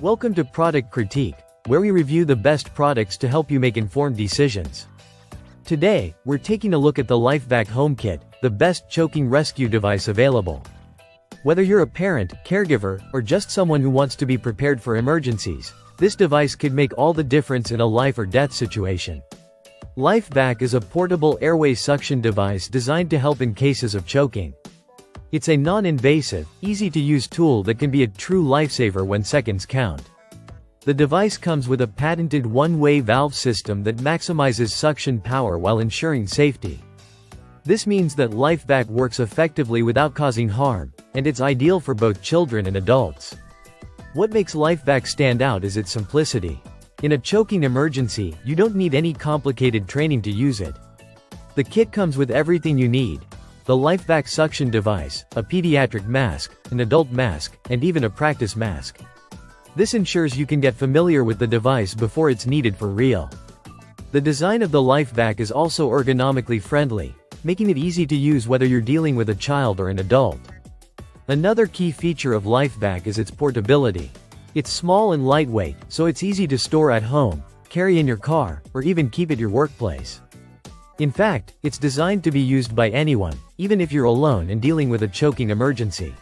Welcome to Product Critique, where we review the best products to help you make informed decisions. Today, we're taking a look at the LifeVac Home Kit, the best choking rescue device available. Whether you're a parent, caregiver, or just someone who wants to be prepared for emergencies, this device could make all the difference in a life or death situation. LifeVac is a portable airway suction device designed to help in cases of choking. It's a non-invasive, easy-to-use tool that can be a true lifesaver when seconds count. The device comes with a patented one-way valve system that maximizes suction power while ensuring safety. This means that LifeVac works effectively without causing harm, and it's ideal for both children and adults. What makes LifeVac stand out is its simplicity. In a choking emergency, you don't need any complicated training to use it. The kit comes with everything you need: the LifeVac suction device, a pediatric mask, an adult mask, and even a practice mask. This ensures you can get familiar with the device before it's needed for real. The design of the LifeVac is also ergonomically friendly, making it easy to use whether you're dealing with a child or an adult. Another key feature of LifeVac is its portability. It's small and lightweight, so it's easy to store at home, carry in your car, or even keep at your workplace. In fact, it's designed to be used by anyone, even if you're alone and dealing with a choking emergency.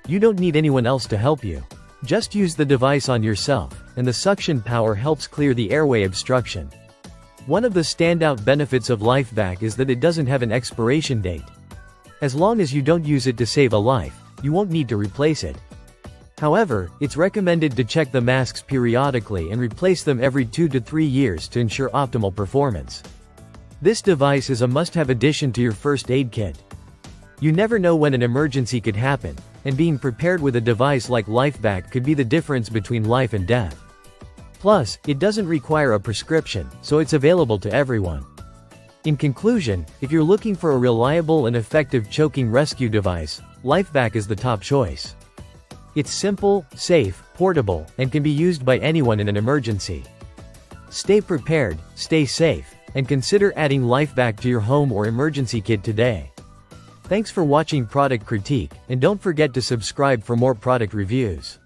You don't need anyone else to help you. Just use the device on yourself, and the suction power helps clear the airway obstruction. One of the standout benefits of LifeVac is that it doesn't have an expiration date. As long as you don't use it to save a life, you won't need to replace it. However, it's recommended to check the masks periodically and replace them every 2 to 3 years to ensure optimal performance. This device is a must-have addition to your first aid kit. You never know when an emergency could happen, and being prepared with a device like LifeVac could be the difference between life and death. Plus, it doesn't require a prescription, so it's available to everyone. In conclusion, if you're looking for a reliable and effective choking rescue device, LifeVac is the top choice. It's simple, safe, portable, and can be used by anyone in an emergency. Stay prepared, stay safe, and consider adding LifeVac to your home or emergency kit today. Thanks for watching Product Critique, and don't forget to subscribe for more product reviews.